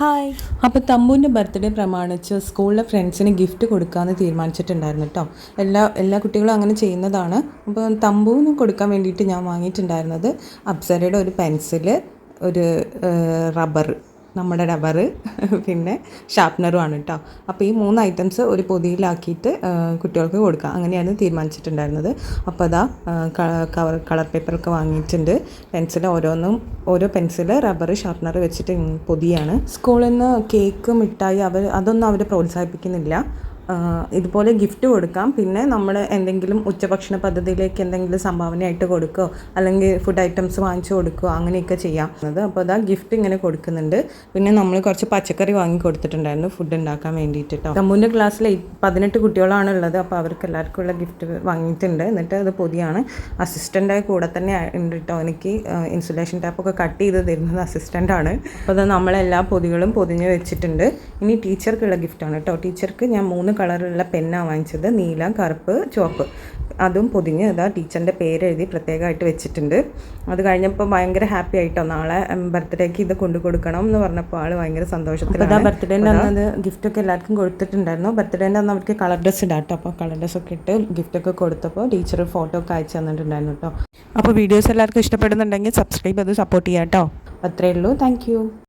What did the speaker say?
Hi. അപ്പോൾ തമ്പുവിൻ്റെ birthday പ്രമാണിച്ച് സ്കൂളിലെ ഫ്രണ്ട്സിന് ഗിഫ്റ്റ് കൊടുക്കാമെന്ന് തീരുമാനിച്ചിട്ടുണ്ടായിരുന്നു കേട്ടോ. എല്ലാ കുട്ടികളും അങ്ങനെ ചെയ്യുന്നതാണ്. അപ്പോൾ തമ്പുവിന് കൊടുക്കാൻ വേണ്ടിയിട്ട് ഞാൻ വാങ്ങിയിട്ടുണ്ടായിരുന്നത് അപ്സരയുടെ ഒരു പെൻസില്, ഒരു റബ്ബർ, നമ്മുടെ റബ്ബർ, പിന്നെ ഷാർപ്പ്നറുമാണ് കേട്ടോ. അപ്പോൾ ഈ 3 ഐറ്റംസ് ഒരു പൊതിയിലാക്കിയിട്ട് കുട്ടികൾക്ക് കൊടുക്കാം, അങ്ങനെയാണ് തീരുമാനിച്ചിട്ടുണ്ടായിരുന്നത്. അപ്പോൾ അതാ കളർ പേപ്പറൊക്കെ വാങ്ങിയിട്ടുണ്ട്. പെൻസിൽ ഓരോ പെൻസിൽ, റബ്ബർ, ഷാർപ്പ്നർ വെച്ചിട്ട് പൊതിയാണ്. സ്കൂളിൽ നിന്ന് കേക്ക്, മിഠായി അതൊന്നും അവർ പ്രോത്സാഹിപ്പിക്കുന്നില്ല. ഇതുപോലെ ഗിഫ്റ്റ് കൊടുക്കാം. പിന്നെ നമ്മൾ എന്തെങ്കിലും ഉച്ചഭക്ഷണ പദ്ധതിയിലേക്ക് എന്തെങ്കിലും സംഭാവനയായിട്ട് കൊടുക്കുകയോ അല്ലെങ്കിൽ ഫുഡ് ഐറ്റംസ് വാങ്ങിച്ചു കൊടുക്കുകയോ അങ്ങനെയൊക്കെ ചെയ്യാം. അപ്പോൾ അതാ ഗിഫ്റ്റ് ഇങ്ങനെ കൊടുക്കുന്നുണ്ട്. പിന്നെ നമ്മൾ കുറച്ച് പച്ചക്കറി വാങ്ങി കൊടുത്തിട്ടുണ്ടായിരുന്നു ഫുഡ് ഉണ്ടാക്കാൻ വേണ്ടിയിട്ട് കേട്ടോ. തമ്പുവിൻ്റെ ക്ലാസ്സിൽ 18 കുട്ടികളാണ് ഉള്ളത്. അപ്പോൾ അവർക്ക് എല്ലാവർക്കും ഉള്ള ഗിഫ്റ്റ് വാങ്ങിയിട്ടുണ്ട്. എന്നിട്ട് അത് പൊതിയാണ്. അസിസ്റ്റൻ്റായ കൂടെ തന്നെ ഉണ്ട് കേട്ടോ. എനിക്ക് ഇൻസുലേഷൻ ടാപ്പൊക്കെ കട്ട് ചെയ്ത് തരുന്നത് അസിസ്റ്റൻ്റാണ്. അപ്പോൾ അത് നമ്മളെല്ലാ പൊതികളും പൊതിഞ്ഞ് വെച്ചിട്ടുണ്ട്. ഇനി ടീച്ചർക്കുള്ള ഗിഫ്റ്റാണ് കേട്ടോ. ടീച്ചർക്ക് ഞാൻ 3 കളറുള്ള പെന്നാണ് വാങ്ങിച്ചത്. നീല, കറുപ്പ്, ചുവപ്പ്. അതും പൊതിഞ്ഞ് അതാ ടീച്ചറിൻ്റെ പേരെഴുതി പ്രത്യേകമായിട്ട് വെച്ചിട്ടുണ്ട്. അത് കഴിഞ്ഞപ്പോൾ ഭയങ്കര ഹാപ്പി ആയിട്ടോ. നാളെ ബർത്ത്ഡേക്ക് ഇത് കൊണ്ടു കൊടുക്കണം എന്ന് പറഞ്ഞപ്പോൾ ആൾ ഭയങ്കര സന്തോഷത്തിലാണ്. ബർത്ത്ഡേൻ്റെ അന്ന് അത് ഗിഫ്റ്റൊക്കെ എല്ലാവർക്കും കൊടുത്തിട്ടുണ്ടായിരുന്നു. ബർത്ത്ഡേൻ്റെ അന്ന് അവർക്ക് കളർ ഡ്രസ്സ് ഇടാം കേട്ടോ. അപ്പോൾ കളർ ഡ്രസ്സൊക്കെ ഇട്ട് ഗിഫ്റ്റൊക്കെ കൊടുത്തപ്പോൾ ടീച്ചർ ഫോട്ടോ ഒക്കെ അയച്ചു തന്നിട്ടുണ്ടായിരുന്നു കേട്ടോ. അപ്പോൾ വീഡിയോസ് എല്ലാവർക്കും ഇഷ്ടപ്പെടുന്നുണ്ടെങ്കിൽ സബ്സ്ക്രൈബ് ചെയ്ത് സപ്പോർട്ട് ചെയ്യാം കേട്ടോ. അത്രയേ ഉള്ളൂ. താങ്ക്